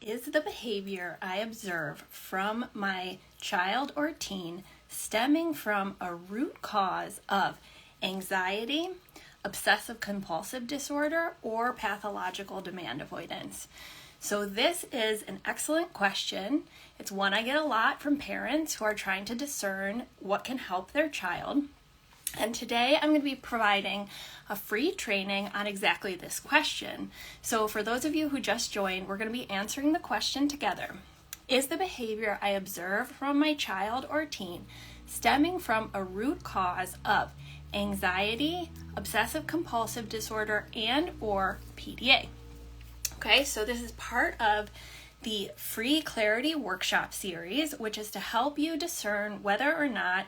is the behavior I observe from my child or teen stemming from a root cause of anxiety, obsessive compulsive disorder, or pathological demand avoidance? So this is an excellent question. It's one I get a lot from parents who are trying to discern what can help their child. And today I'm going to be providing a free training on exactly this question. So for those of you who just joined, we're going to be answering the question together. Is the behavior I observe from my child or teen stemming from a root cause of anxiety, obsessive compulsive disorder, and or PDA? Okay, so this is part of the free clarity workshop series, which is to help you discern whether or not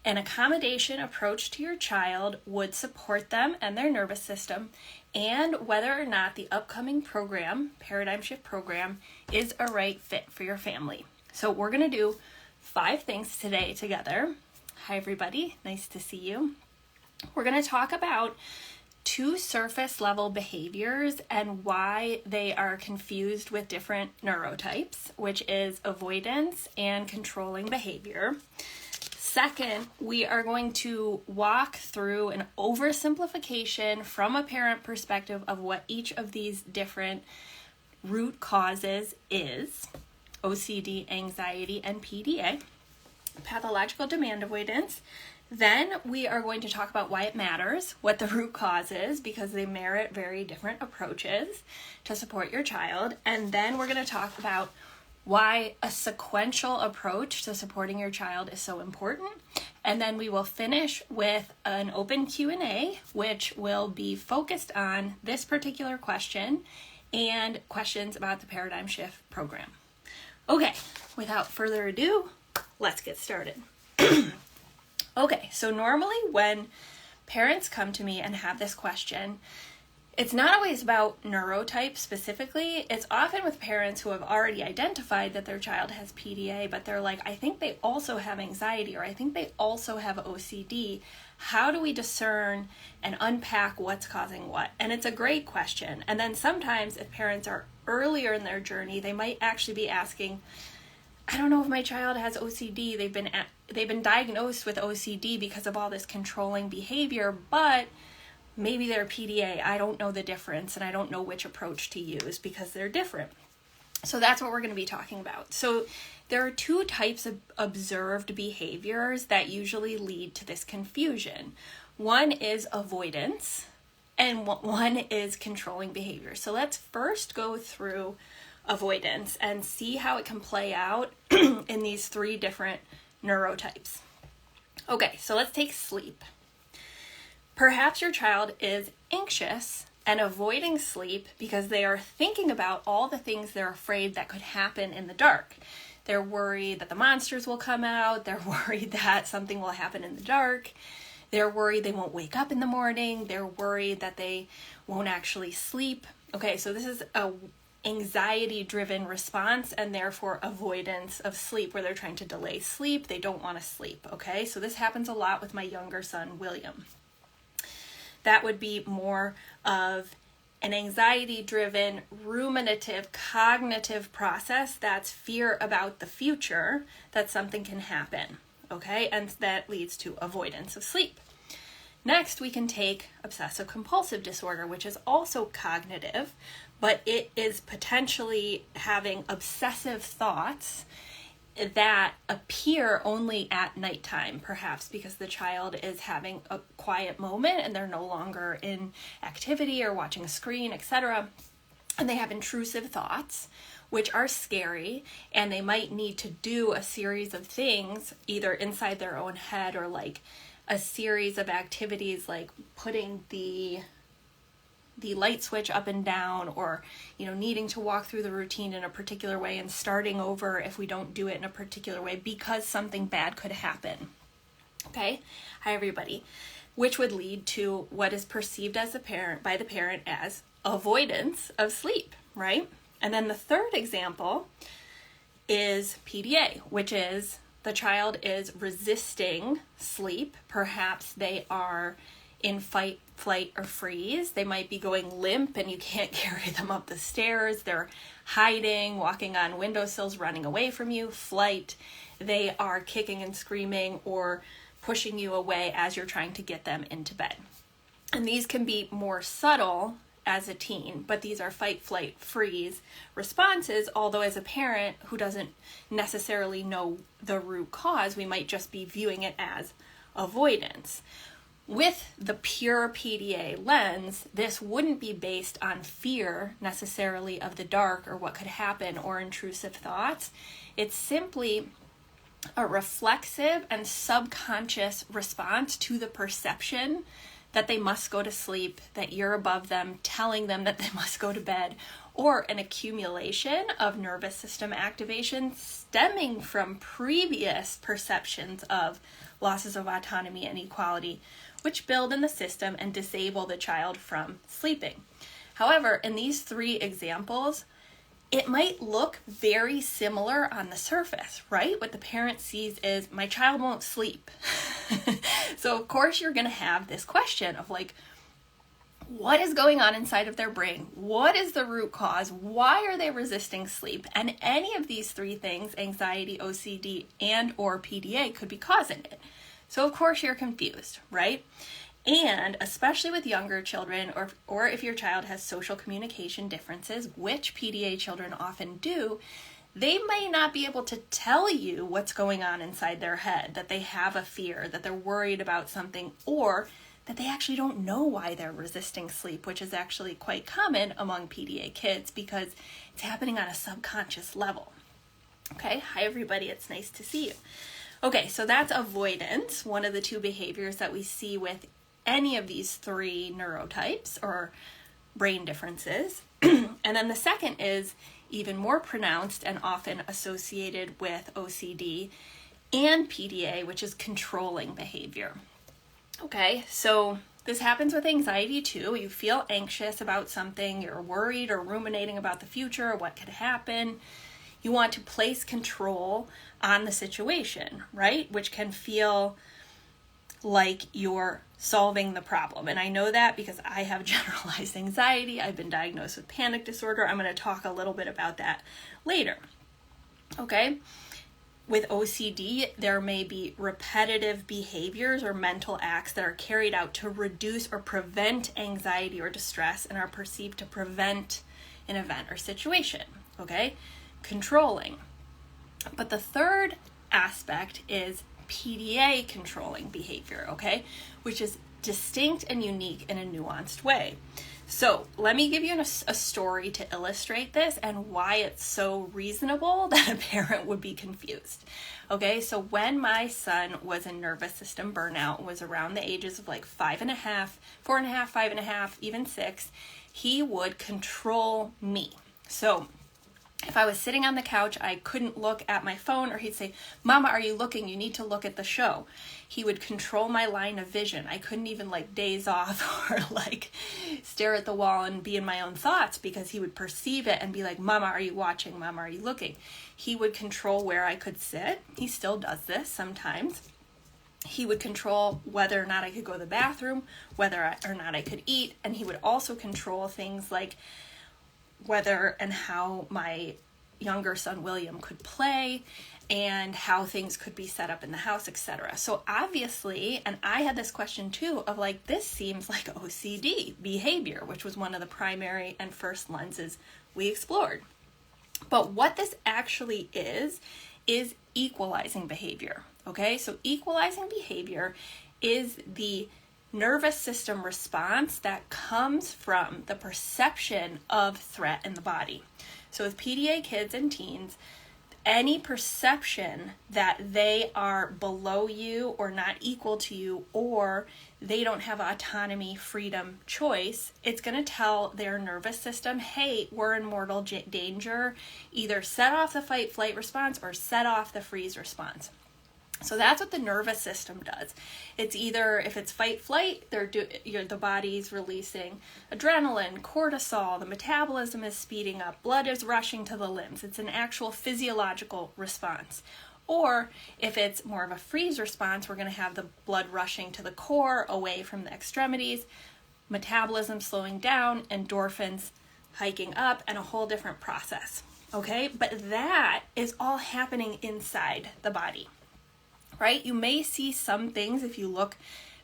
an accommodation approach to your child would support them and their nervous system, and whether or not the upcoming program, Paradigm Shift program, is a right fit for your family. So we're going to do 5 things today together. Hi everybody, nice to see you. We're going to talk about 2 surface level behaviors and why they are confused with different neurotypes, which is avoidance and controlling behavior. Second, we are going to walk through an oversimplification from a parent perspective of what each of these different root causes is: OCD, anxiety, and PDA, pathological demand avoidance. Then we are going to talk about why it matters, what the root cause is, because they merit very different approaches to support your child. And then we're going to talk about why a sequential approach to supporting your child is so important. And then we will finish with an open Q&A, which will be focused on this particular question and questions about the Paradigm Shift program. Okay, without further ado, let's get started. Okay, so normally when parents come to me and have this question, it's not always about neurotype specifically. It's often with parents who have already identified that their child has PDA, but they're like, I think they also have anxiety, or I think they also have OCD. How do we discern and unpack what's causing what? And it's a great question. And then sometimes if parents are earlier in their journey, they might actually be asking, I don't know if my child has OCD. They've been diagnosed with OCD because of all this controlling behavior, but maybe they're PDA. I don't know the difference, and I don't know which approach to use because they're different. So that's what we're going to be talking about. So there are 2 types of observed behaviors that usually lead to this confusion. One is avoidance, and one is controlling behavior. So let's first go through avoidance and see how it can play out in these 3 different neurotypes. Okay, so let's take sleep. Perhaps your child is anxious and avoiding sleep because they are thinking about all the things they're afraid that could happen in the dark. They're worried that the monsters will come out. They're worried that something will happen in the dark. They're worried they won't wake up in the morning. They're worried that they won't actually sleep. Okay, so this is a anxiety-driven response and therefore avoidance of sleep, where they're trying to delay sleep. They don't want to sleep, okay? So this happens a lot with my younger son, William. That would be more of an anxiety-driven, ruminative, cognitive process. That's fear about the future, that something can happen, okay? And that leads to avoidance of sleep. Next, we can take obsessive compulsive disorder, which is also cognitive, but it is potentially having obsessive thoughts that appear only at nighttime, perhaps because the child is having a quiet moment and they're no longer in activity or watching a screen, etc. And they have intrusive thoughts, which are scary, and they might need to do a series of things either inside their own head or like a series of activities like putting the light switch up and down, or needing to walk through the routine in a particular way and starting over if we don't do it in a particular way because something bad could happen. Okay? Hi everybody. Which would lead to what is perceived as by the parent as avoidance of sleep, right? And then the third example is PDA, which is the child is resisting sleep. Perhaps they are in fight, flight, or freeze. They might be going limp and you can't carry them up the stairs. They're hiding, walking on windowsills, running away from you. Flight, they are kicking and screaming or pushing you away as you're trying to get them into bed. And these can be more subtle as a teen, but these are fight, flight, freeze responses, although as a parent who doesn't necessarily know the root cause, we might just be viewing it as avoidance. With the pure PDA lens, this wouldn't be based on fear necessarily of the dark or what could happen or intrusive thoughts. It's simply a reflexive and subconscious response to the perception that they must go to sleep, that you're above them, telling them that they must go to bed, or an accumulation of nervous system activation stemming from previous perceptions of losses of autonomy and equality, which build in the system and disable the child from sleeping. However, in these three examples, it might look very similar on the surface, right? What the parent sees is, my child won't sleep. So of course you're going to have this question of like, what is going on inside of their brain? What is the root cause? Why are they resisting sleep? And any of these three things, anxiety, OCD, and or PDA, could be causing it. So of course you're confused, right? And especially with younger children, or if your child has social communication differences, which PDA children often do, they may not be able to tell you what's going on inside their head, that they have a fear, that they're worried about something, or that they actually don't know why they're resisting sleep, which is actually quite common among PDA kids because it's happening on a subconscious level. Okay, hi everybody, it's nice to see you. Okay, so that's avoidance, one of the two behaviors that we see with any of these three neurotypes or brain differences. And then the second is even more pronounced and often associated with OCD and PDA, which is controlling behavior. Okay, so this happens with anxiety too. You feel anxious about something, you're worried or ruminating about the future or what could happen. You want to place control on the situation, right? Which can feel like you're solving the problem. And I know that because I have generalized anxiety. I've been diagnosed with panic disorder. I'm going to talk a little bit about that later. Okay? With OCD, there may be repetitive behaviors or mental acts that are carried out to reduce or prevent anxiety or distress and are perceived to prevent an event or situation. Okay? Controlling. But the third aspect is PDA controlling behavior, okay, which is distinct and unique in a nuanced way. So let me give you a story to illustrate this and why it's so reasonable that a parent would be confused. Okay, so when my son was in nervous system burnout, was around the ages of like 4.5, 5.5, even 6, he would control me. So if I was sitting on the couch, I couldn't look at my phone, or he'd say, "Mama, are you looking? You need to look at the show." He would control my line of vision. I couldn't even like daze off or like stare at the wall and be in my own thoughts because he would perceive it and be like, "Mama, are you watching? Mama, are you looking?" He would control where I could sit. He still does this sometimes. He would control whether or not I could go to the bathroom, whether or not I could eat, and he would also control things like whether and how my younger son William could play and how things could be set up in the house, etc. So obviously, and I had this question too of like, this seems like OCD behavior, which was one of the primary and first lenses we explored. But what this actually is equalizing behavior, okay? So equalizing behavior is the nervous system response that comes from the perception of threat in the body. So with PDA kids and teens, any perception that they are below you or not equal to you, or they don't have autonomy, freedom, choice, it's going to tell their nervous system, hey, we're in mortal danger. Either set off the fight flight response or set off the freeze response. So that's what the nervous system does. It's either, if it's fight flight, the body's releasing adrenaline, cortisol, the metabolism is speeding up, blood is rushing to the limbs. It's an actual physiological response. Or if it's more of a freeze response, we're going to have the blood rushing to the core, away from the extremities, metabolism slowing down, endorphins hiking up, and a whole different process. Okay, but that is all happening inside the body, right? You may see some things if you look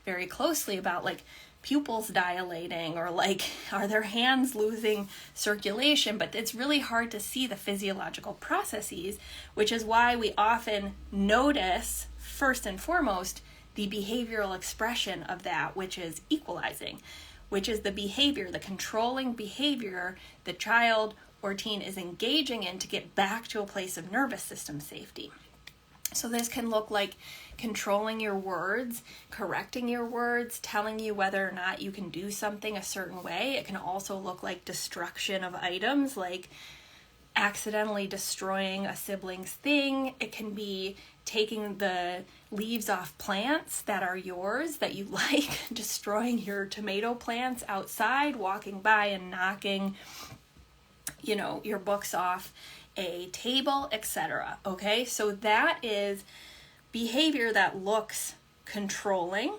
very closely about like pupils dilating or like are their hands losing circulation, but it's really hard to see the physiological processes, which is why we often notice first and foremost the behavioral expression of that, which is equalizing, which is the behavior, the controlling behavior the child or teen is engaging in to get back to a place of nervous system safety. So this can look like controlling your words, correcting your words, telling you whether or not you can do something a certain way. It can also look like destruction of items, like accidentally destroying a sibling's thing. It can be taking the leaves off plants that are yours, that you like, destroying your tomato plants outside, walking by and knocking your books off a table, etc. Okay, so that is behavior that looks controlling,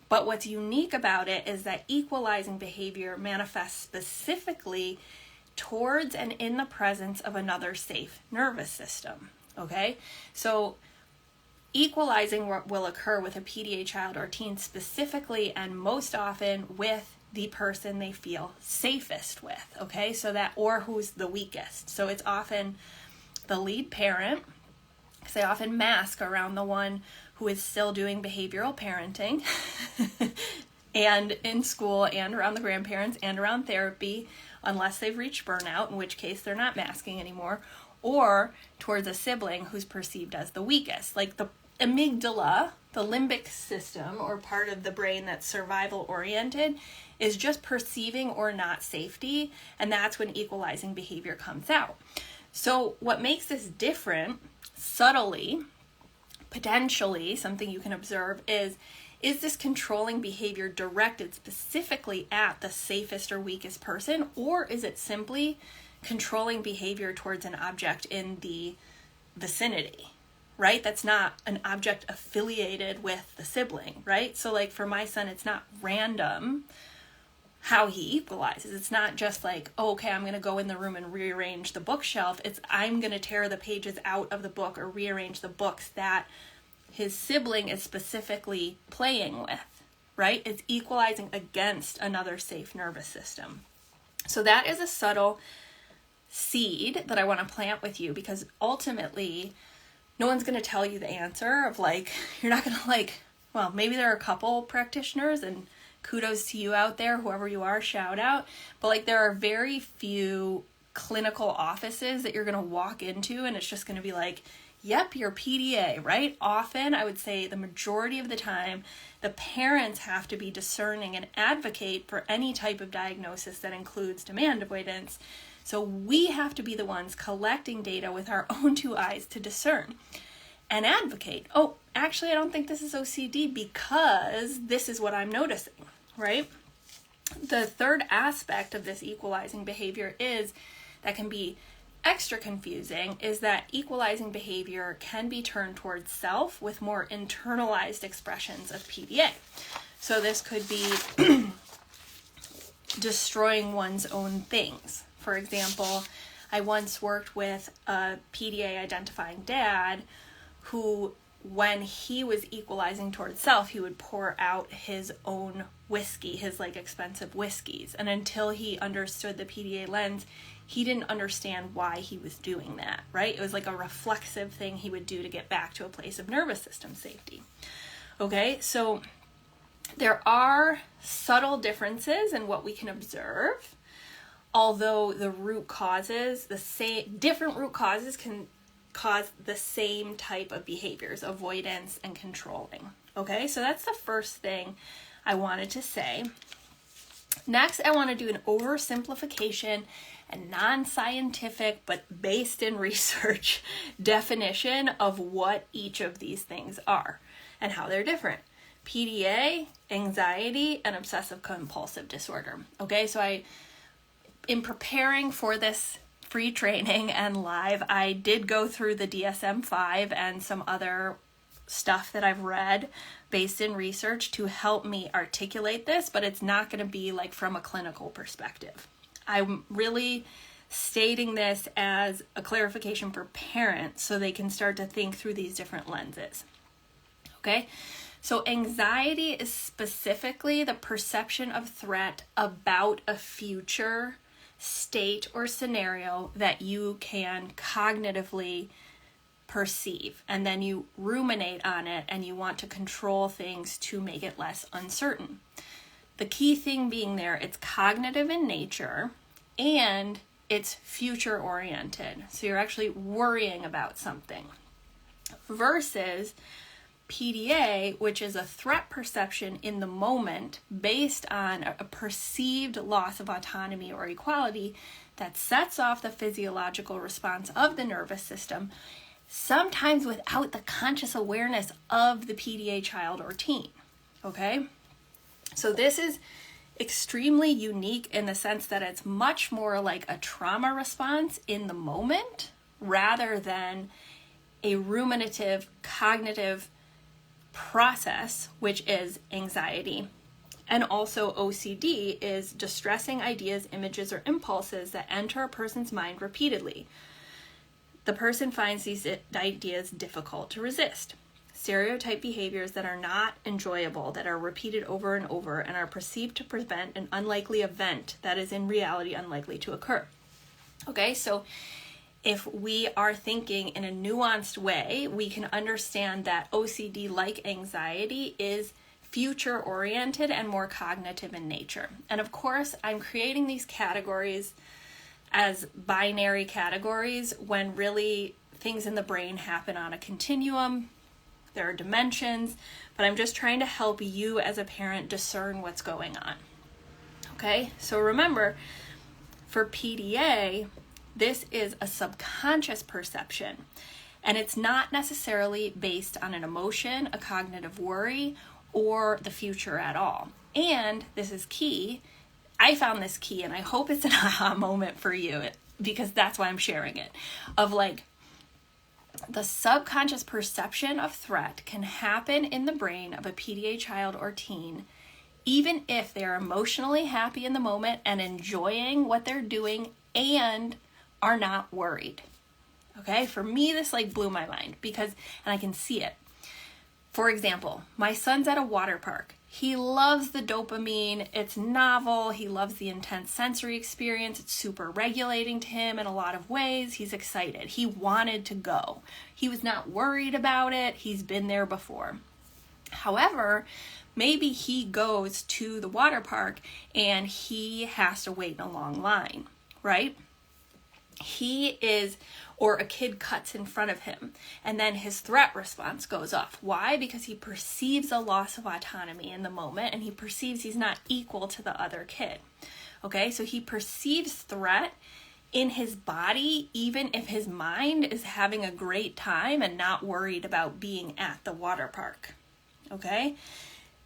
but what's unique about it is that equalizing behavior manifests specifically towards and in the presence of another safe nervous system. Okay, so equalizing will occur with a PDA child or teen specifically and most often with the person they feel safest with, okay? So that, or who's the weakest. So it's often the lead parent, because they often mask around the one who is still doing behavioral parenting and in school and around the grandparents and around therapy, unless they've reached burnout, in which case they're not masking anymore, or towards a sibling who's perceived as the weakest. Like the amygdala, the limbic system, or part of the brain that's survival oriented, is just perceiving or not safety, and that's when equalizing behavior comes out. So what makes this different, subtly, potentially, something you can observe is this controlling behavior directed specifically at the safest or weakest person, or is it simply controlling behavior towards an object in the vicinity, right? That's not an object affiliated with the sibling, right? So like for my son, it's not random how he equalizes. It's not just like, oh, okay, I'm going to go in the room and rearrange the bookshelf. It's I'm going to tear the pages out of the book or rearrange the books that his sibling is specifically playing with, right? It's equalizing against another safe nervous system. So that is a subtle seed that I want to plant with you, because ultimately no one's going to tell you the answer of like, you're not going to like, well, maybe there are a couple practitioners, and kudos to you out there, whoever you are, shout out. But like there are very few clinical offices that you're going to walk into and it's just going to be like, yep, you're PDA, right? Often, I would say the majority of the time, the parents have to be discerning and advocate for any type of diagnosis that includes demand avoidance. So we have to be the ones collecting data with our own two eyes to discern and advocate. Oh, actually, I don't think this is OCD because this is what I'm noticing, right? The third aspect of this equalizing behavior is that can be extra confusing, is that equalizing behavior can be turned towards self with more internalized expressions of PDA. So this could be destroying one's own things. For example, I once worked with a PDA identifying dad who, when he was equalizing towards self, he would pour out his own whiskey, his like expensive whiskeys. And until he understood the PDA lens, he didn't understand why he was doing that, right? It was like a reflexive thing he would do to get back to a place of nervous system safety. Okay, so there are subtle differences in what we can observe, although the root causes, different root causes can cause the same type of behaviors, avoidance and controlling. Okay, so that's the first thing I wanted to say. Next, I want to do an oversimplification and non-scientific, but based in research definition of what each of these things are and how they're different. PDA, anxiety, and obsessive compulsive disorder. Okay, so in preparing for this free training and live, I did go through the DSM-5 and some other stuff that I've read based in research to help me articulate this, but it's not going to be like from a clinical perspective. I'm really stating this as a clarification for parents so they can start to think through these different lenses. Okay? So anxiety is specifically the perception of threat about a future state or scenario that you can cognitively perceive, and then you ruminate on it and you want to control things to make it less uncertain. The key thing being there, it's cognitive in nature and it's future oriented. So you're actually worrying about something versus PDA, which is a threat perception in the moment based on a perceived loss of autonomy or equality that sets off the physiological response of the nervous system, sometimes without the conscious awareness of the PDA child or teen. Okay? So this is extremely unique in the sense that it's much more like a trauma response in the moment rather than a ruminative cognitive process, which is anxiety. And also OCD is distressing ideas, images, or impulses that enter a person's mind repeatedly. The person finds these ideas difficult to resist. Stereotype behaviors that are not enjoyable, that are repeated over and over, and are perceived to prevent an unlikely event that is in reality unlikely to occur. Okay, so if we are thinking in a nuanced way, we can understand that OCD, like anxiety, is future-oriented and more cognitive in nature. And of course, I'm creating these categories as binary categories when really things in the brain happen on a continuum. There are dimensions, but I'm just trying to help you as a parent discern what's going on. Okay, so remember, for PDA, this is a subconscious perception, and it's not necessarily based on an emotion, a cognitive worry, or the future at all. And this is key. I found this key, and I hope it's an aha moment for you, because that's why I'm sharing it, of like, the subconscious perception of threat can happen in the brain of a PDA child or teen, even if they're emotionally happy in the moment and enjoying what they're doing and are not worried. Okay, for me, this like blew my mind because, and I can see it. For example, my son's at a water park. He loves the dopamine. It's novel. He loves the intense sensory experience. It's super regulating to him in a lot of ways. He's excited. He wanted to go. He was not worried about it. He's been there before. However, maybe he goes to the water park and he has to wait in a long line, right? Or a kid cuts in front of him, and then his threat response goes off. Why? Because he perceives a loss of autonomy in the moment, and he perceives he's not equal to the other kid. Okay, so he perceives threat in his body, even if his mind is having a great time and not worried about being at the water park. Okay?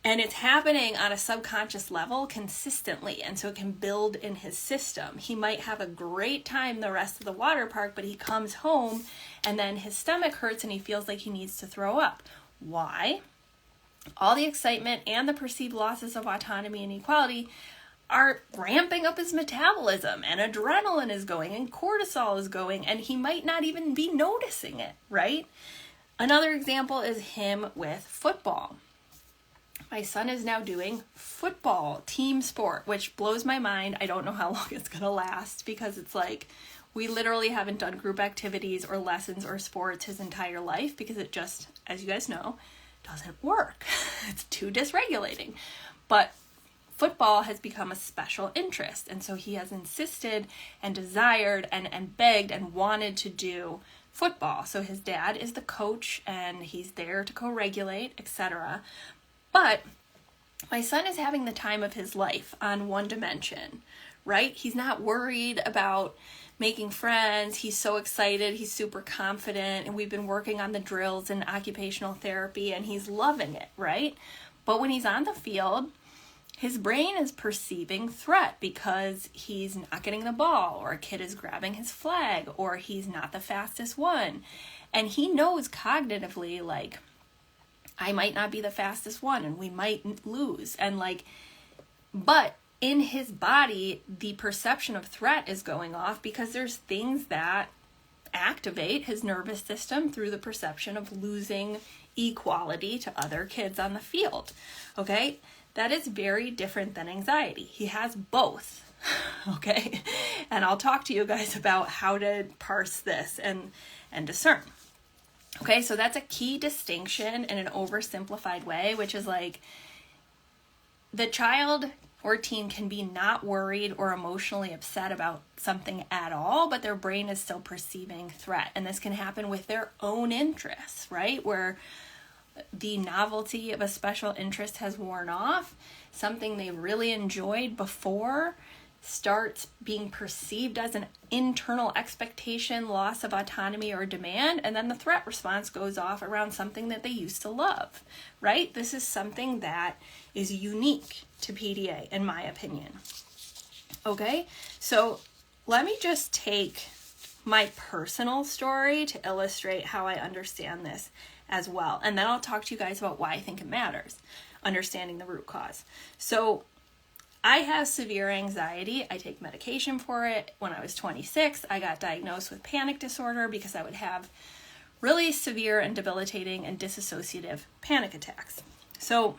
And it's happening on a subconscious level consistently, and so it can build in his system. He might have a great time the rest of the water park, but he comes home and then his stomach hurts and he feels like he needs to throw up. Why? All the excitement and the perceived losses of autonomy and equality are ramping up his metabolism, and adrenaline is going and cortisol is going, and he might not even be noticing it, right? Another example is him with football. My son is now doing football, team sport, which blows my mind. I don't know how long it's going to last because it's like we literally haven't done group activities or lessons or sports his entire life because it just, as you guys know, doesn't work. It's too dysregulating. But football has become a special interest, and so he has insisted and desired and begged and wanted to do football. So his dad is the coach and he's there to co-regulate, etc. But my son is having the time of his life on one dimension, right? He's not worried about making friends. He's so excited. He's super confident. And we've been working on the drills and occupational therapy, and he's loving it, right? But when he's on the field, his brain is perceiving threat because he's not getting the ball, or a kid is grabbing his flag, or he's not the fastest one. And he knows cognitively, like, I might not be the fastest one and we might lose. And like, but in his body, the perception of threat is going off because there's things that activate his nervous system through the perception of losing equality to other kids on the field. Okay? That is very different than anxiety. He has both. Okay? And I'll talk to you guys about how to parse this and discern. Okay, so that's a key distinction in an oversimplified way, which is like the child or teen can be not worried or emotionally upset about something at all, but their brain is still perceiving threat. And this can happen with their own interests, right? Where the novelty of a special interest has worn off, something they really enjoyed before starts being perceived as an internal expectation, loss of autonomy or demand, and then the threat response goes off around something that they used to love, right? This is something that is unique to PDA, in my opinion. Okay, so let me just take my personal story to illustrate how I understand this as well, and then I'll talk to you guys about why I think it matters, understanding the root cause. So I have severe anxiety. I take medication for it. When I was 26, I got diagnosed with panic disorder because I would have really severe and debilitating and dissociative panic attacks. So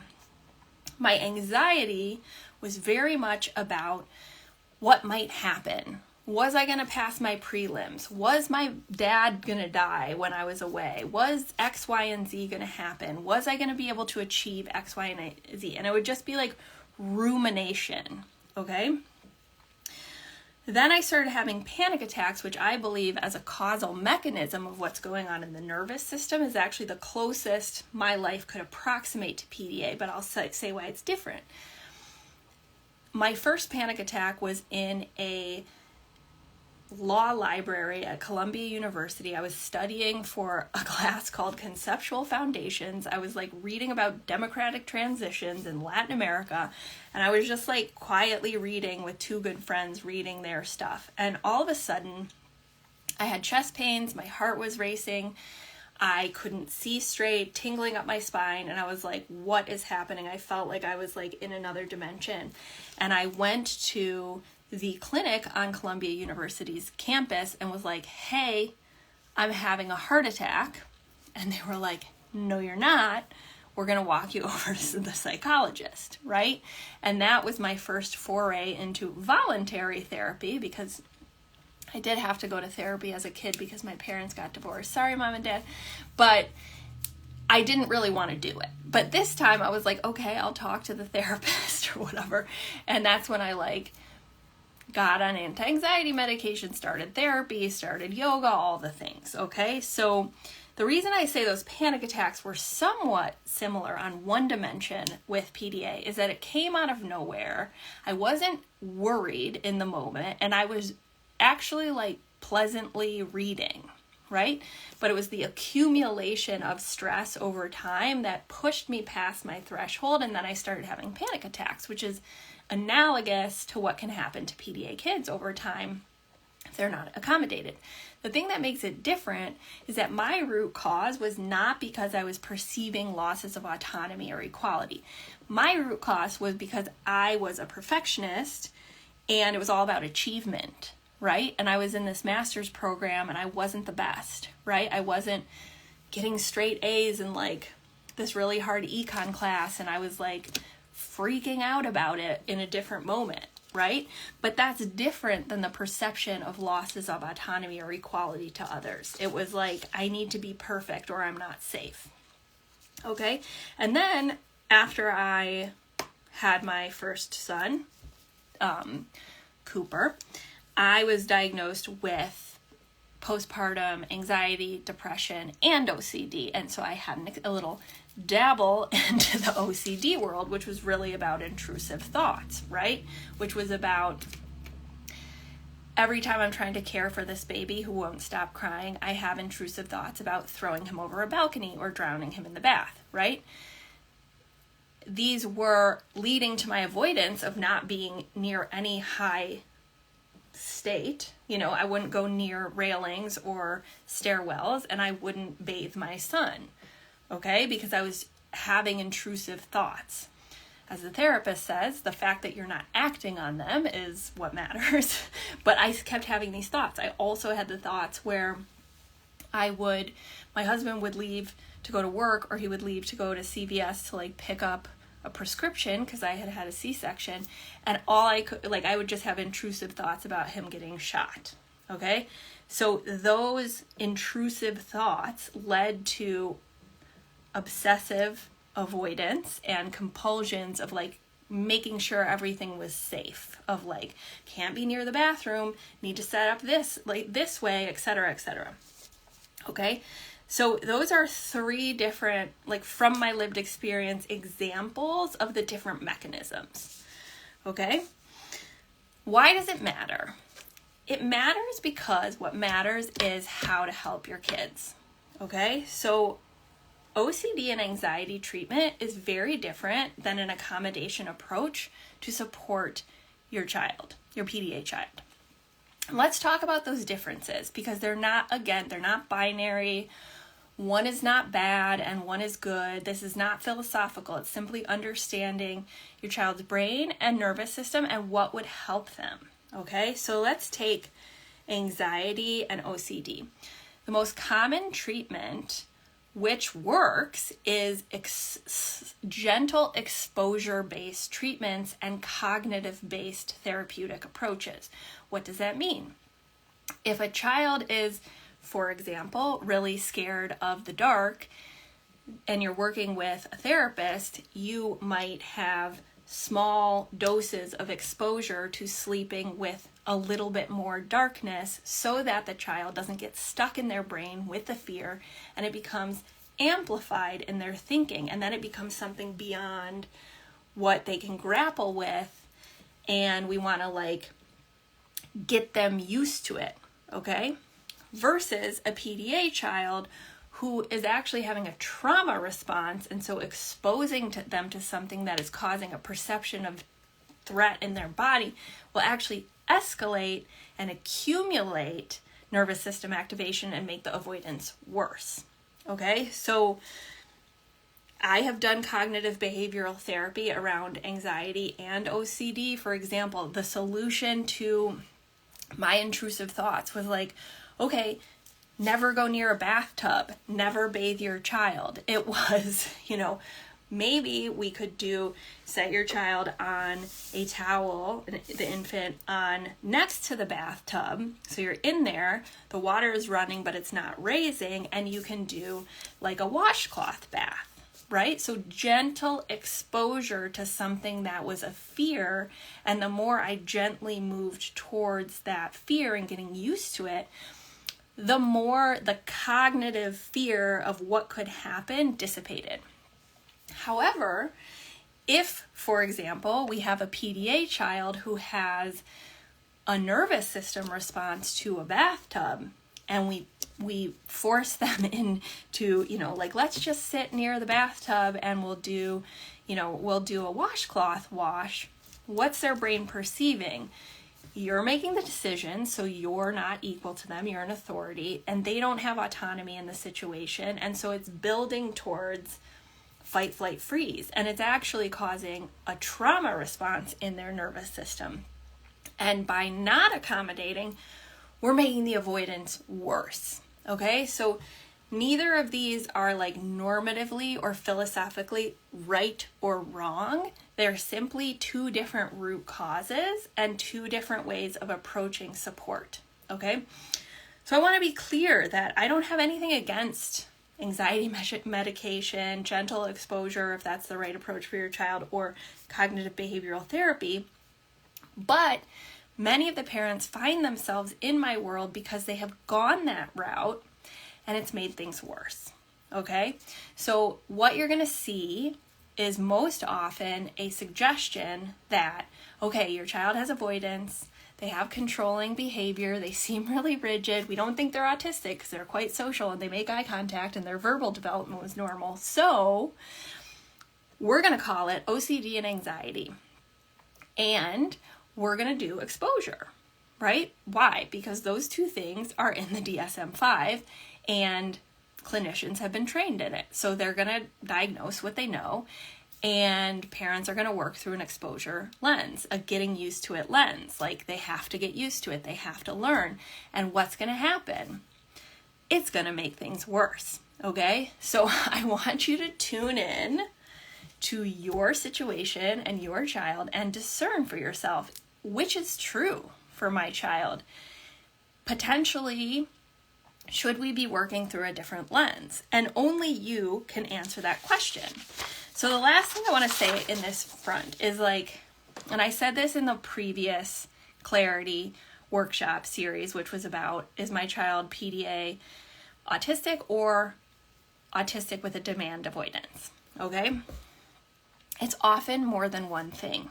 my anxiety was very much about what might happen. Was I going to pass my prelims? Was my dad going to die when I was away? Was X, Y, and Z going to happen? Was I going to be able to achieve X, Y, and Z? And it would just be like rumination, okay? Then I started having panic attacks, which I believe as a causal mechanism of what's going on in the nervous system is actually the closest my life could approximate to PDA, but I'll say why it's different. My first panic attack was in a law library at Columbia University. I was studying for a class called Conceptual Foundations. I was like reading about democratic transitions in Latin America, and I was just like quietly reading with two good friends, reading their stuff. And all of a sudden, I had chest pains, my heart was racing, I couldn't see straight, tingling up my spine, and I was like, what is happening? I felt like I was like in another dimension. And I went to the clinic on Columbia University's campus and was like, hey, I'm having a heart attack. And they were like, no, you're not. We're going to walk you over to the psychologist, right? And that was my first foray into voluntary therapy, because I did have to go to therapy as a kid because my parents got divorced. Sorry, Mom and Dad. But I didn't really want to do it. But this time I was like, okay, I'll talk to the therapist or whatever. And that's when I like got on anti-anxiety medication, started therapy, started yoga, all the things, okay? So the reason I say those panic attacks were somewhat similar on one dimension with PDA is that it came out of nowhere. I wasn't worried in the moment, and I was actually like pleasantly reading, right? But it was the accumulation of stress over time that pushed me past my threshold, and then I started having panic attacks, which is analogous to what can happen to PDA kids over time if they're not accommodated. The thing that makes it different is that my root cause was not because I was perceiving losses of autonomy or equality. My root cause was because I was a perfectionist and it was all about achievement, right? And I was in this master's program and I wasn't the best, right? I wasn't getting straight A's in like this really hard econ class, and I was like freaking out about it in a different moment, right? But that's different than the perception of losses of autonomy or equality to others. It was like, I need to be perfect or I'm not safe, okay? And then after I had my first son, Cooper, I was diagnosed with postpartum anxiety, depression, and OCD. And so I had a little dabble into the OCD world, which was really about intrusive thoughts, right? Which was about every time I'm trying to care for this baby who won't stop crying, I have intrusive thoughts about throwing him over a balcony or drowning him in the bath, right? these were leading to my avoidance of not being near any high state. I wouldn't go near railings or stairwells, and I wouldn't bathe my son, okay? Because I was having intrusive thoughts. As the therapist says, the fact that you're not acting on them is what matters. But I kept having these thoughts. I also had the thoughts where my husband would leave to go to work, or he would leave to go to CVS to pick up a prescription because I had had a C-section, and I would just have intrusive thoughts about him getting shot. Okay? So those intrusive thoughts led to obsessive avoidance and compulsions of making sure everything was safe, of can't be near the bathroom, need to set up this way, etc., etc. Okay? So those are 3 different, from my lived experience, examples of the different mechanisms. Okay? Why does it matter? It matters because what matters is how to help your kids. Okay? So OCD and anxiety treatment is very different than an accommodation approach to support your child, your PDA child. Let's talk about those differences, because they're not binary. One is not bad and one is good. This is not philosophical. It's simply understanding your child's brain and nervous system and what would help them. Okay, so let's take anxiety and OCD. The most common treatment which works is gentle exposure-based treatments and cognitive-based therapeutic approaches. What does that mean? If a child is, for example, really scared of the dark, and you're working with a therapist, you might have small doses of exposure to sleeping with a little bit more darkness so that the child doesn't get stuck in their brain with the fear and it becomes amplified in their thinking, and then it becomes something beyond what they can grapple with, and we want to get them used to it, okay? Versus a PDA child who is actually having a trauma response, and so exposing them to something that is causing a perception of threat in their body will actually escalate and accumulate nervous system activation and make the avoidance worse. Okay, so I have done cognitive behavioral therapy around anxiety and OCD. For example, the solution to my intrusive thoughts was okay, never go near a bathtub, never bathe your child. It was, maybe we could set your child on a towel, the infant, on next to the bathtub. So you're in there, the water is running, but it's not raising, and you can do a washcloth bath, right? So gentle exposure to something that was a fear, and the more I gently moved towards that fear and getting used to it, the more the cognitive fear of what could happen dissipated. However, if, for example, we have a PDA child who has a nervous system response to a bathtub, and we force them into, let's just sit near the bathtub and we'll do a washcloth wash, what's their brain perceiving? You're making the decision, so you're not equal to them, you're an authority, and they don't have autonomy in the situation, and so it's building towards fight, flight, freeze, and it's actually causing a trauma response in their nervous system. And by not accommodating, we're making the avoidance worse. Okay, so neither of these are normatively or philosophically right or wrong. They're simply 2 different root causes and 2 different ways of approaching support. Okay, so I want to be clear that I don't have anything against anxiety medication, gentle exposure, if that's the right approach for your child, or cognitive behavioral therapy. But many of the parents find themselves in my world because they have gone that route and it's made things worse. Okay? So what you're going to see is most often a suggestion that, okay, your child has avoidance, they have controlling behavior, they seem really rigid, we don't think they're autistic because they're quite social and they make eye contact and their verbal development was normal. So we're going to call it OCD and anxiety. And we're going to do exposure, right? Why? Because those two things are in the DSM-5 and clinicians have been trained in it. So they're going to diagnose what they know, and parents are going to work through an exposure lens, a getting used to it lens. Like, they have to get used to it. They have to learn. And what's going to happen? It's going to make things worse. Okay? So I want you to tune in to your situation and your child and discern for yourself which is true for my child. Potentially, should we be working through a different lens? And only you can answer that question. So the last thing I want to say in this front is, like, and I said this in the previous Clarity workshop series, which was about, is my child PDA autistic or autistic with a demand avoidance? Okay? It's often more than one thing.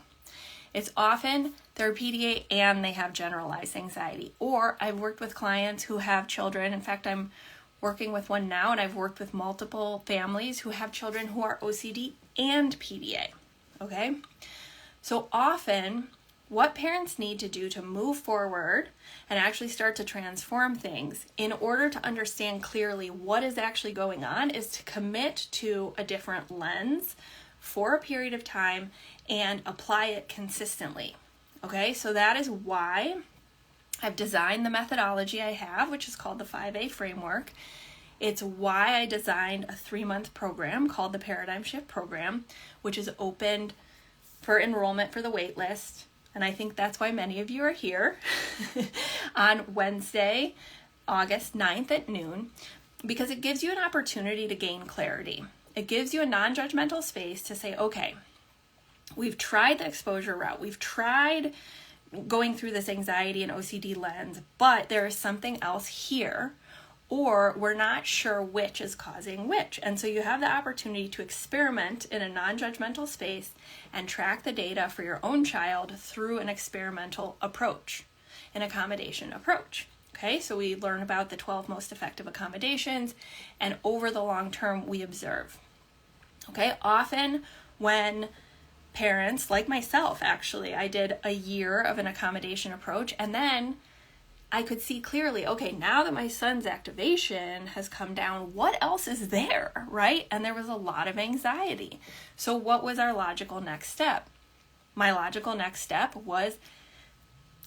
It's often they're PDA and they have generalized anxiety. Or I've worked with clients who have children. In fact, I'm working with one now, and I've worked with multiple families who have children who are OCD and PDA. Okay? So often, what parents need to do to move forward and actually start to transform things in order to understand clearly what is actually going on is to commit to a different lens for a period of time and apply it consistently. Okay, so that is why I've designed the methodology I have, which is called the 5A framework. It's why I designed a 3-month program called the Paradigm Shift Program, which is opened for enrollment for the wait list. And I think that's why many of you are here on Wednesday, August 9th at noon, because it gives you an opportunity to gain clarity. It gives you a non-judgmental space to say, okay, we've tried the exposure route. We've tried going through this anxiety and OCD lens, but there is something else here, or we're not sure which is causing which. And so you have the opportunity to experiment in a non-judgmental space and track the data for your own child through an experimental approach, an accommodation approach. Okay, so we learn about the 12 most effective accommodations, and over the long term, we observe. Okay, often when parents, like myself actually, I did a year of an accommodation approach, and then I could see clearly, okay, now that my son's activation has come down, what else is there, right? And there was a lot of anxiety. So what was our logical next step? My logical next step was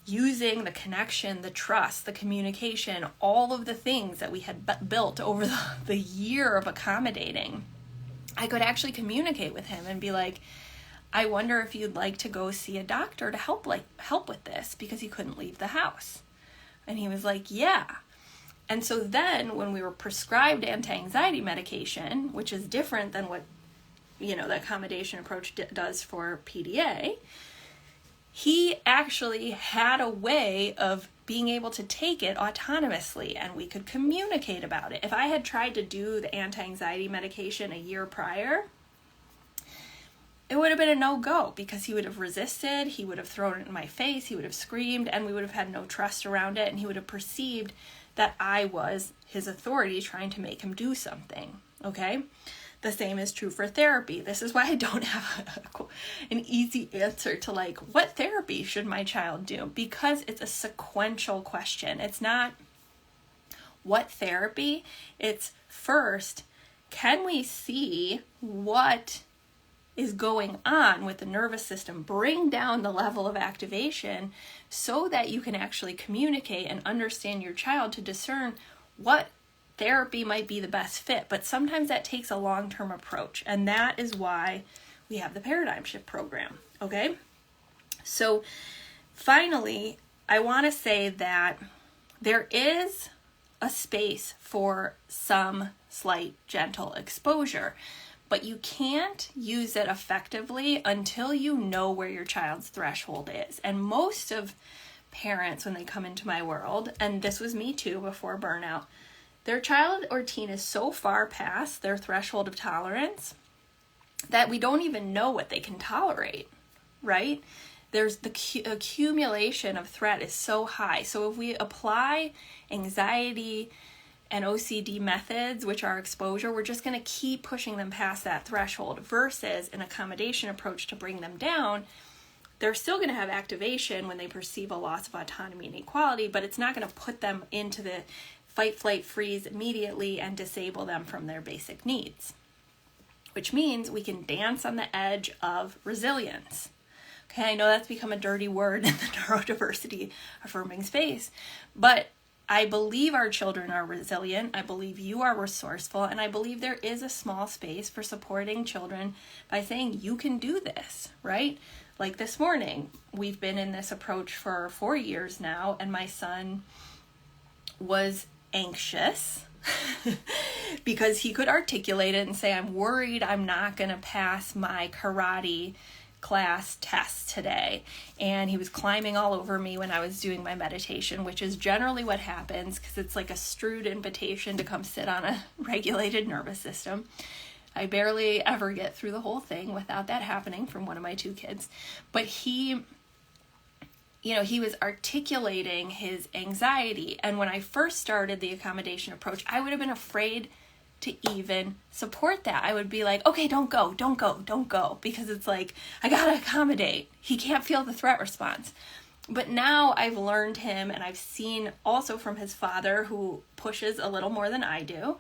using the connection, the trust, the communication, all of the things that we had built over the year of accommodating. I could actually communicate with him and be like, I wonder if you'd like to go see a doctor to help with this, because he couldn't leave the house. And he was like, yeah. And so then when we were prescribed anti-anxiety medication, which is different than what, the accommodation approach does for PDA, he actually had a way of being able to take it autonomously, and we could communicate about it. If I had tried to do the anti-anxiety medication a year prior, it would have been a no-go, because he would have resisted, he would have thrown it in my face, he would have screamed, and we would have had no trust around it, and he would have perceived that I was his authority trying to make him do something, okay? The same is true for therapy. This is why I don't have an easy answer to, like, what therapy should my child do? Because it's a sequential question. It's not what therapy, it's first, can we see what is going on with the nervous system, bring down the level of activation so that you can actually communicate and understand your child to discern what therapy might be the best fit. But sometimes that takes a long-term approach, and that is why we have the Paradigm Shift Program, okay? So finally, I want to say that there is a space for some slight gentle exposure, but you can't use it effectively until you know where your child's threshold is. And most of parents, when they come into my world, and this was me too before burnout, their child or teen is so far past their threshold of tolerance that we don't even know what they can tolerate, right? There's the accumulation of threat is so high. So if we apply anxiety and OCD methods, which are exposure, we're just going to keep pushing them past that threshold, versus an accommodation approach to bring them down. They're still going to have activation when they perceive a loss of autonomy and equality, but it's not going to put them into the fight, flight, freeze immediately and disable them from their basic needs, which means we can dance on the edge of resilience. Okay, I know that's become a dirty word in the neurodiversity affirming space, but I believe our children are resilient. I believe you are resourceful, and I believe there is a small space for supporting children by saying you can do this, right? Like this morning, we've been in this approach for 4 years now, and my son was anxious because he could articulate it and say, I'm worried I'm not going to pass my karate class test today. And he was climbing all over me when I was doing my meditation, which is generally what happens because it's like a strewed invitation to come sit on a regulated nervous system. I barely ever get through the whole thing without that happening from one of my 2 kids. But he was articulating his anxiety. And when I first started the accommodation approach, I would have been afraid to even support that. I would be like, okay, don't go. Because it's like, I gotta accommodate. He can't feel the threat response. But now I've learned him, and I've seen also from his father, who pushes a little more than I do.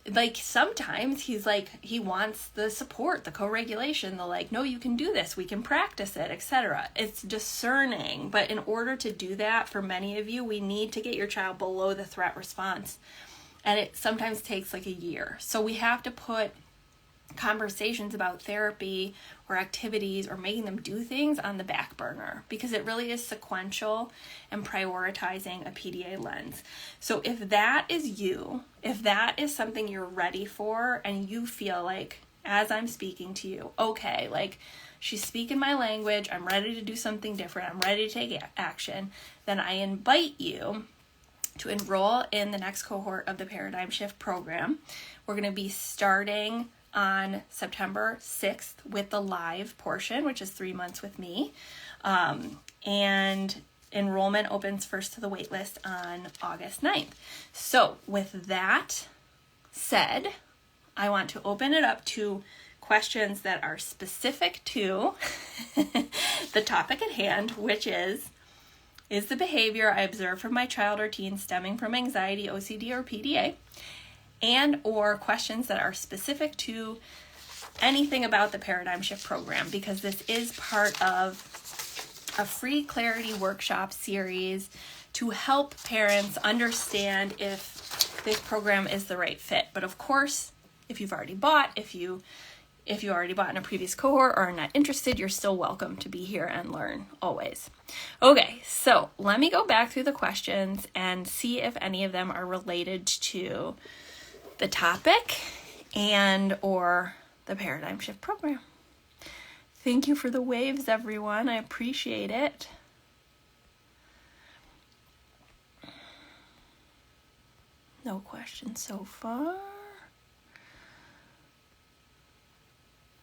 Like sometimes he's like, he wants the support, the co-regulation, the like, no, you can do this, we can practice it, etc. It's discerning. But in order to do that, for many of you, we need to get your child below the threat response. And it sometimes takes like a year. So we have to put conversations about therapy or activities or making them do things on the back burner, because it really is sequential and prioritizing a PDA lens. So if that is you, if that is something you're ready for, and you feel like, as I'm speaking to you, okay, like she's speaking my language, I'm ready to do something different, I'm ready to take action, then I invite you to enroll in the next cohort of the Paradigm Shift program. We're going to be starting on September 6th with the live portion, which is 3 months with me. And enrollment opens first to the wait list on August 9th. So with that said, I want to open it up to questions that are specific to the topic at hand, which is the behavior I observe from my child or teen stemming from anxiety, OCD, or PDA? And or questions that are specific to anything about the Paradigm Shift program, because this is part of a free clarity workshop series to help parents understand if this program is the right fit. But of course, if you've already bought, if you already bought in a previous cohort or are not interested, you're still welcome to be here and learn always. Okay, so let me go back through the questions and see if any of them are related to the topic and or the Paradigm Shift program. Thank you for the waves, everyone. I appreciate it. No questions so far.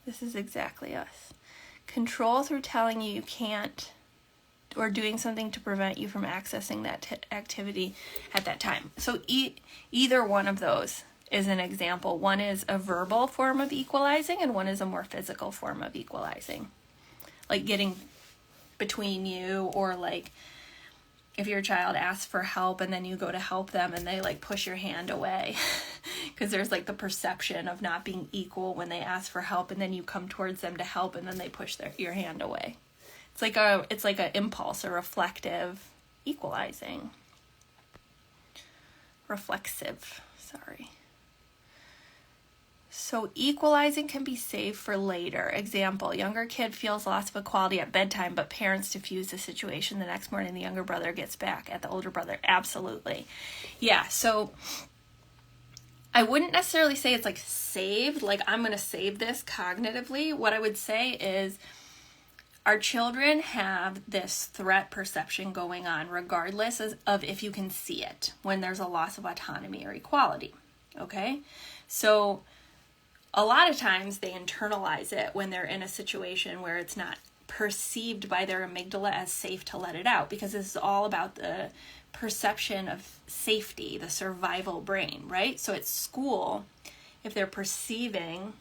This is exactly us. Control through telling you can't, or doing something to prevent you from accessing that activity at that time. So either one of those is an example. One is a verbal form of equalizing, and one is a more physical form of equalizing. Like getting between you, or like if your child asks for help and then you go to help them and they like push your hand away because there's like the perception of not being equal when they ask for help, and then you come towards them to help and then they push your hand away. It's like a impulse, or reflective equalizing. Reflexive, sorry. So equalizing can be saved for later. Example, younger kid feels loss of equality at bedtime, but parents diffuse the situation. The next morning, the younger brother gets back at the older brother. Absolutely. Yeah, so I wouldn't necessarily say it's like saved, like I'm going to save this cognitively. What I would say is our children have this threat perception going on regardless of if you can see it when there's a loss of autonomy or equality. Okay? So a lot of times they internalize it when they're in a situation where it's not perceived by their amygdala as safe to let it out, because this is all about the perception of safety, the survival brain, right? So at school, if they're perceiving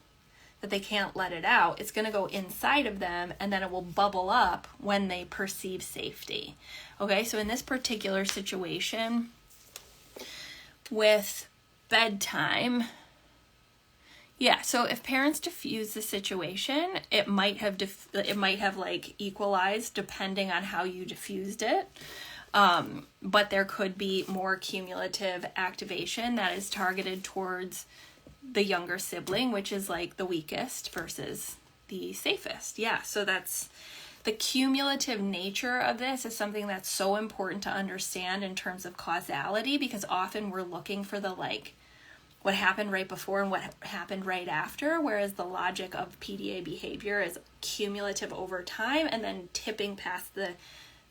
that they can't let it out, it's going to go inside of them, and then it will bubble up when they perceive safety. Okay, so in this particular situation with bedtime, yeah, so if parents diffuse the situation, it might have like equalized depending on how you diffused it. But there could be more cumulative activation that is targeted towards the younger sibling, which is like the weakest versus the safest. Yeah, so that's the cumulative nature of this is something that's so important to understand in terms of causality, because often we're looking for the like what happened right before and what happened right after, whereas the logic of PDA behavior is cumulative over time and then tipping past the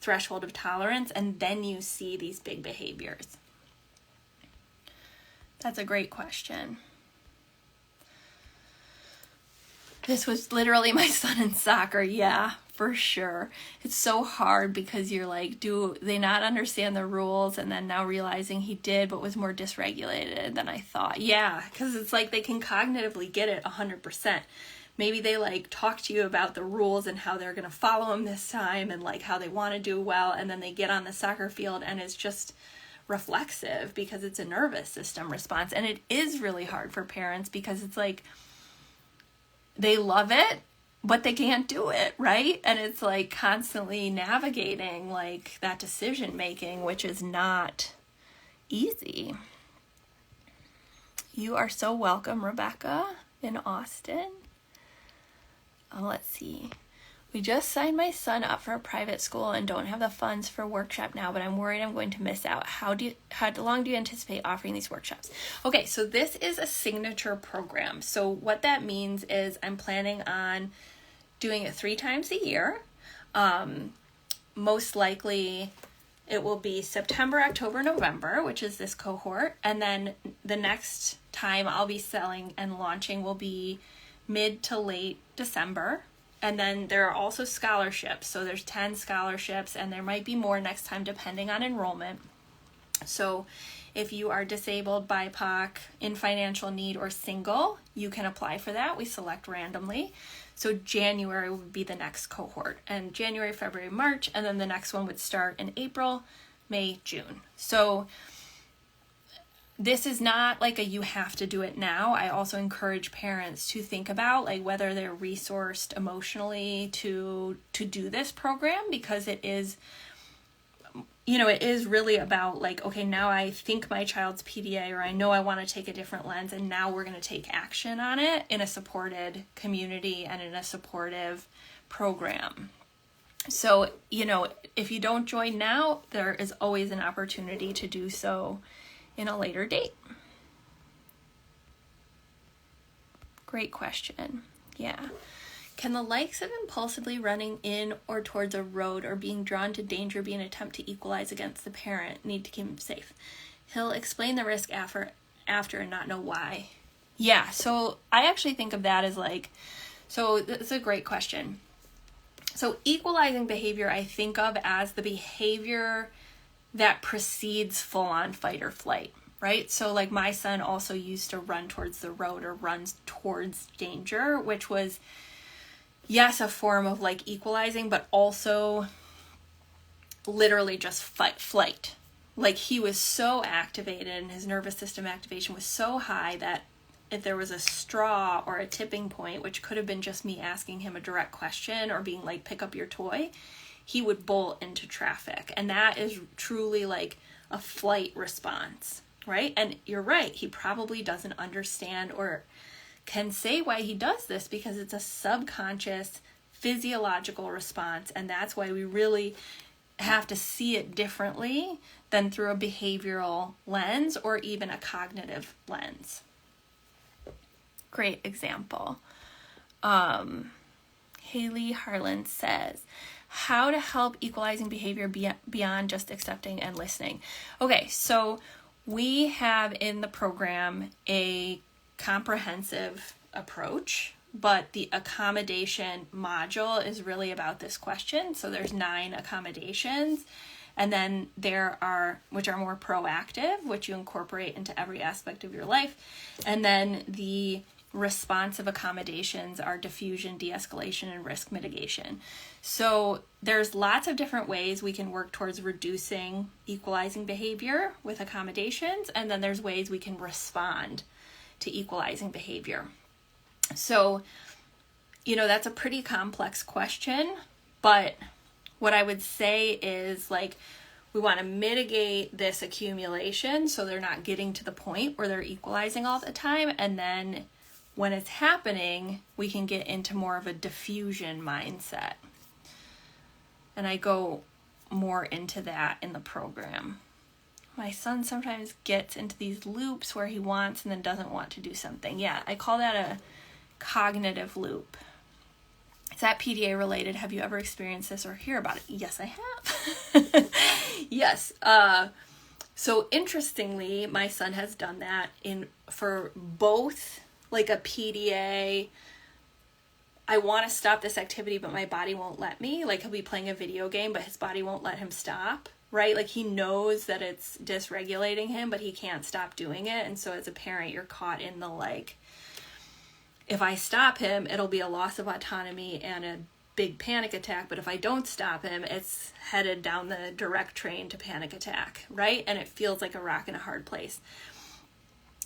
threshold of tolerance, and then you see these big behaviors. That's a great question. This was literally my son in soccer. Yeah, for sure. It's so hard because you're like, do they not understand the rules? And then now realizing he did, but was more dysregulated than I thought. Yeah, because it's like they can cognitively get it 100%. Maybe they like talk to you about the rules and how they're going to follow them this time and like how they want to do well. And then they get on the soccer field and it's just reflexive because it's a nervous system response. And it is really hard for parents because it's like, they love it, but they can't do it, right? And it's like constantly navigating like that decision making, which is not easy. You are so welcome, Rebecca, in Austin. Let's see. We just signed my son up for a private school and don't have the funds for workshop now, but I'm worried I'm going to miss out. How long do you anticipate offering these workshops? Okay, so this is a signature program. So what that means is I'm planning on doing it 3 times a year. Most likely it will be September, October, November, which is this cohort. And then the next time I'll be selling and launching will be mid to late December. And then there are also scholarships. So there's 10 scholarships, and there might be more next time depending on enrollment. So if you are disabled, BIPOC, in financial need, or single, you can apply for that. We select randomly. So January would be the next cohort, and January, February, March, and then the next one would start in April, May, June. So this is not like a you have to do it now. I also encourage parents to think about like whether they're resourced emotionally to do this program, because it is, you know, it is really about like, okay, now I think my child's PDA, or I know I want to take a different lens, and now we're going to take action on it in a supported community and in a supportive program. So, you know, if you don't join now, there is always an opportunity to do so in a later date. Great question. Yeah. Can the likes of impulsively running in or towards a road or being drawn to danger be an attempt to equalize against the parent? Need to keep him safe. He'll explain the risk after and not know why. Yeah, so I actually think of that as like, so that's a great question. So equalizing behavior I think of as the behavior that precedes full-on fight or flight, right? So like my son also used to run towards the road or runs towards danger, which was, yes, a form of like equalizing, but also literally just flight. Like he was so activated and his nervous system activation was so high that if there was a straw or a tipping point, which could have been just me asking him a direct question or being like, pick up your toy, he would bolt into traffic. And that is truly like a flight response, right? And you're right, he probably doesn't understand or can say why he does this, because it's a subconscious physiological response. And that's why we really have to see it differently than through a behavioral lens or even a cognitive lens. Great example. Haley Harlan says, how to help equalizing behavior beyond just accepting and listening. Okay, so we have in the program a comprehensive approach, but the accommodation module is really about this question. So there's 9 accommodations, And then there are, which are more proactive, which you incorporate into every aspect of your life. And then the responsive accommodations are diffusion, de-escalation, and risk mitigation. So there's lots of different ways we can work towards reducing equalizing behavior with accommodations. And then there's ways we can respond to equalizing behavior. So, that's a pretty complex question, but what I would say is we want to mitigate this accumulation so they're not getting to the point where they're equalizing all the time. And then when it's happening, we can get into more of a diffusion mindset. And I go more into that in the program. My son sometimes gets into these loops where he wants and then doesn't want to do something. Yeah, I call that a cognitive loop. Is that PDA related? Have you ever experienced this or hear about it? Yes, I have. Yes. So interestingly, my son has done that for both a PDA. I want to stop this activity, but my body won't let me. He'll be playing a video game, but his body won't let him stop, right? He knows that it's dysregulating him, but he can't stop doing it. And so as a parent, you're caught in the if I stop him, it'll be a loss of autonomy and a big panic attack. But if I don't stop him, it's headed down the direct train to panic attack, right? And it feels like a rock in a hard place.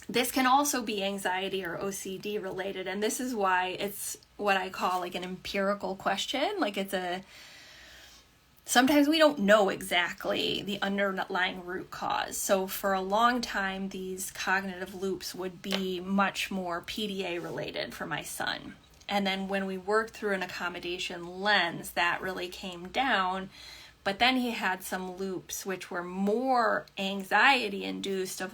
This can also be anxiety or OCD related. And this is why it's what I call an empirical question. Sometimes we don't know exactly the underlying root cause. So for a long time, these cognitive loops would be much more PDA related for my son. And then when we worked through an accommodation lens, that really came down. But then he had some loops which were more anxiety induced of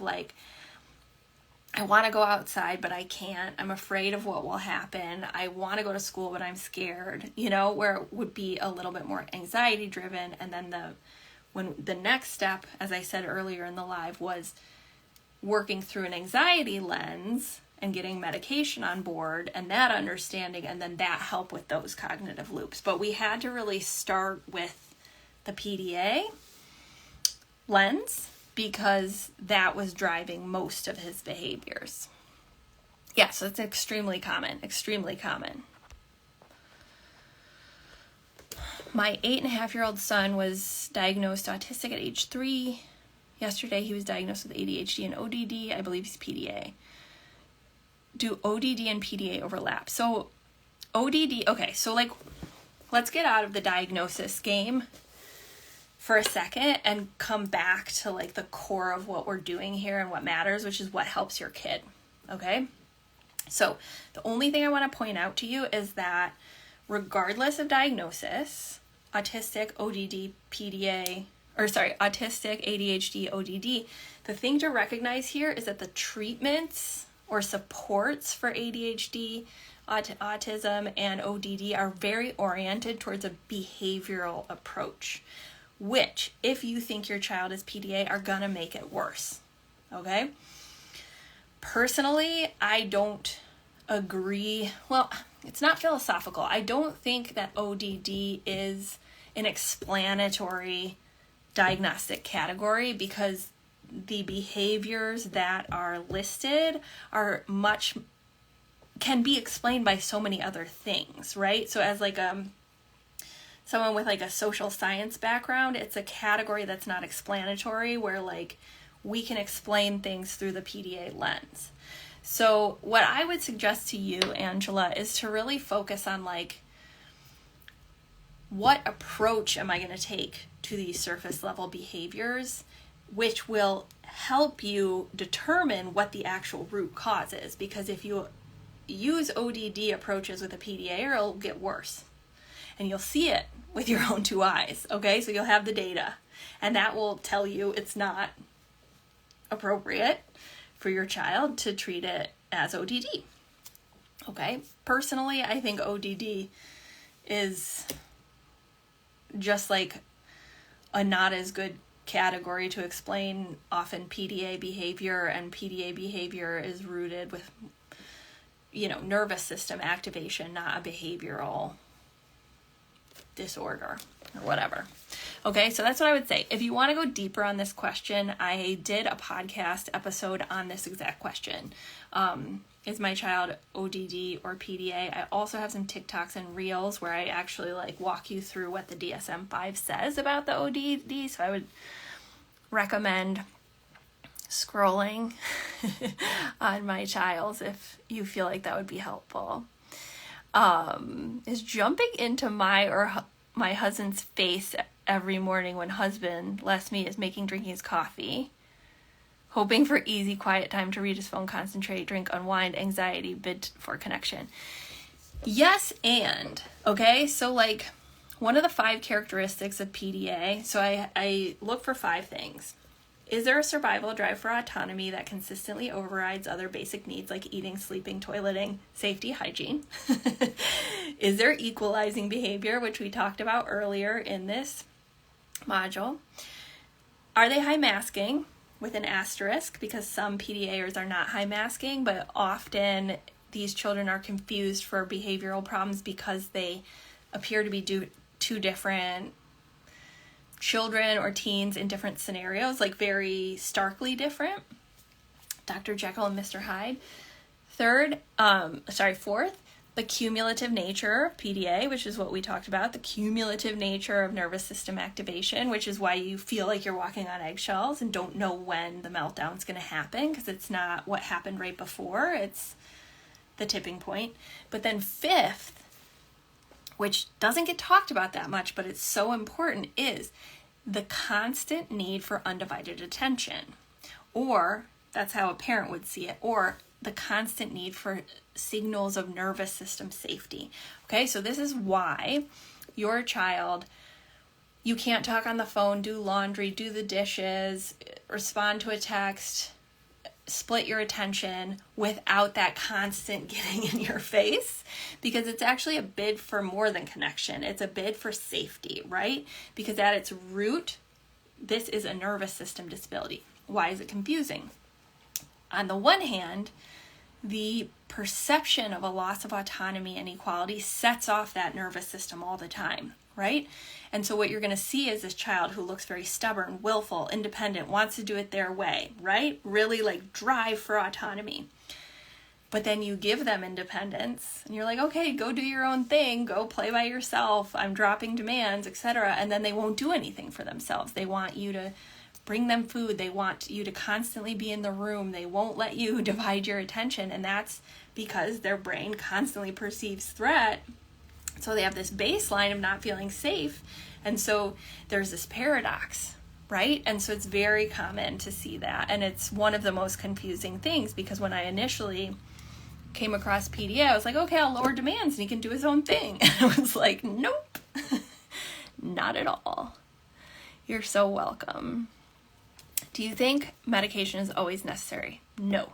I want to go outside, but I can't. I'm afraid of what will happen. I want to go to school, but I'm scared, where it would be a little bit more anxiety driven. And then when the next step, as I said earlier in the live, was working through an anxiety lens and getting medication on board and that understanding, and then that helped with those cognitive loops. But we had to really start with the PDA lens, because that was driving most of his behaviors. Yeah, so it's extremely common. My 8.5-year-old son was diagnosed autistic at age 3. Yesterday he was diagnosed with ADHD and ODD. I believe he's PDA. Do ODD and PDA overlap? So ODD, okay, so let's get out of the diagnosis game for a second and come back to the core of what we're doing here and what matters, which is what helps your kid. Okay. So the only thing I want to point out to you is that regardless of diagnosis, autistic, autistic, ADHD, ODD, the thing to recognize here is that the treatments or supports for ADHD, autism, and ODD are very oriented towards a behavioral approach, which, if you think your child is PDA, are gonna make it worse, okay? Personally, I don't agree. Well, it's not philosophical. I don't think that ODD is an explanatory diagnostic category, because the behaviors that are listed can be explained by so many other things, right? So as someone with a social science background, it's a category that's not explanatory, where we can explain things through the PDA lens. So what I would suggest to you, Angela, is to really focus on what approach am I going to take to these surface level behaviors, which will help you determine what the actual root cause is. Because if you use ODD approaches with a PDA, it'll get worse. And you'll see it with your own 2 eyes, okay? So you'll have the data, and that will tell you it's not appropriate for your child to treat it as ODD, okay? Personally, I think ODD is just a not as good category to explain often PDA behavior, and PDA behavior is rooted with, nervous system activation, not a behavioral disorder. or whatever. Okay, so that's what I would say. If you want to go deeper on this question, I did a podcast episode on this exact question. Is my child ODD or PDA? I also have some TikToks and Reels where I actually like walk you through what the DSM-5 says about the ODD. So I would recommend scrolling on my child's if you feel like that would be helpful. Is jumping into my husband's face every morning when husband, less me, is drinking his coffee, hoping for easy, quiet time to read his phone, concentrate, drink, unwind, anxiety, bid for connection. Yes, and, okay, so like one of the 5 characteristics of PDA, so I look for 5 things. Is there a survival drive for autonomy that consistently overrides other basic needs like eating, sleeping, toileting, safety, hygiene? Is there equalizing behavior, which we talked about earlier in this module? Are they high masking with an asterisk, because some PDAers are not high masking, but often these children are confused for behavioral problems because they appear to be two different children or teens in different scenarios, like very starkly different. Dr. Jekyll and Mr. Hyde. Fourth, the cumulative nature of PDA, which is what we talked about, the cumulative nature of nervous system activation, which is why you feel like you're walking on eggshells and don't know when the meltdown's going to happen, because it's not what happened right before, it's the tipping point. But then 5th, which doesn't get talked about that much, but it's so important, is the constant need for undivided attention. Or, that's how a parent would see it, or the constant need for signals of nervous system safety. Okay, so this is why your child, you can't talk on the phone, do laundry, do the dishes, respond to a text, split your attention without that constant getting in your face, because it's actually a bid for more than connection. It's a bid for safety, right? Because at its root, this is a nervous system disability. Why is it confusing? On the one hand, the perception of a loss of autonomy and equality sets off that nervous system all the time, right? And so what you're going to see is this child who looks very stubborn, willful, independent, wants to do it their way, right? Really like drive for autonomy. But then you give them independence and you're like, okay, go do your own thing, go play by yourself, I'm dropping demands, etc. And then they won't do anything for themselves. They want you to bring them food. They want you to constantly be in the room. They won't let you divide your attention. And that's because their brain constantly perceives threat. So they have this baseline of not feeling safe. And so there's this paradox, right? And so it's very common to see that. And it's one of the most confusing things, because when I initially came across PDA, I was like, okay, I'll lower demands and he can do his own thing. And I was like, nope, not at all. You're so welcome. Do you think medication is always necessary? No.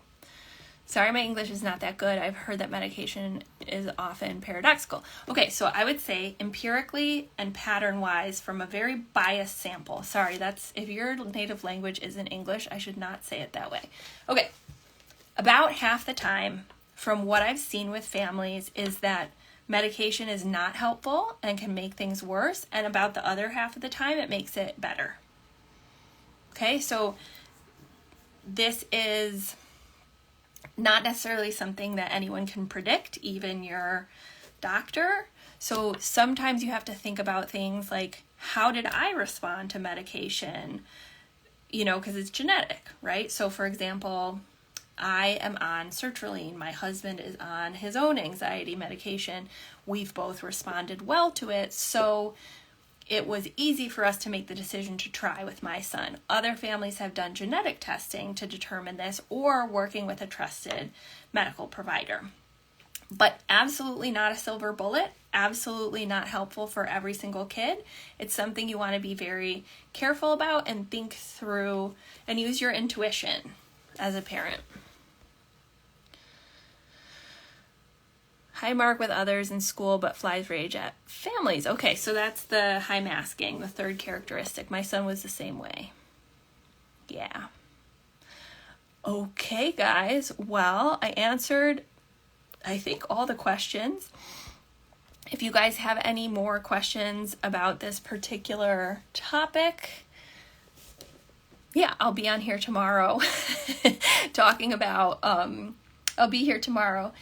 Sorry, my English is not that good. I've heard that medication is often paradoxical. Okay, so I would say empirically and pattern-wise from a very biased sample. Sorry, that's, if your native language isn't English, I should not say it that way. Okay, about half the time from what I've seen with families is that medication is not helpful and can make things worse, and about the other half of the time it makes it better. Okay, so this is not necessarily something that anyone can predict, even your doctor. So sometimes you have to think about things like, how did I respond to medication? You know, because it's genetic, right? So for example, I am on sertraline. My husband is on his own anxiety medication. We've both responded well to it. So it was easy for us to make the decision to try with my son. Other families have done genetic testing to determine this, or working with a trusted medical provider. But absolutely not a silver bullet, absolutely not helpful for every single kid. It's something you want to be very careful about and think through and use your intuition as a parent. High mark with others in school, but flies rage at families. Okay, so that's the high masking, the 3rd characteristic. My son was the same way. Yeah. Okay, guys. Well, I answered, I think, all the questions. If you guys have any more questions about this particular topic, yeah, I'll be on here tomorrow talking about, I'll be here tomorrow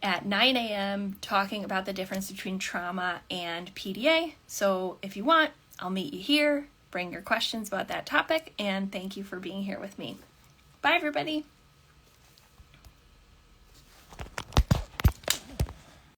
at 9 a.m. talking about the difference between trauma and PDA. So if you want, I'll meet you here. Bring your questions about that topic, and thank you for being here with me. Bye, everybody.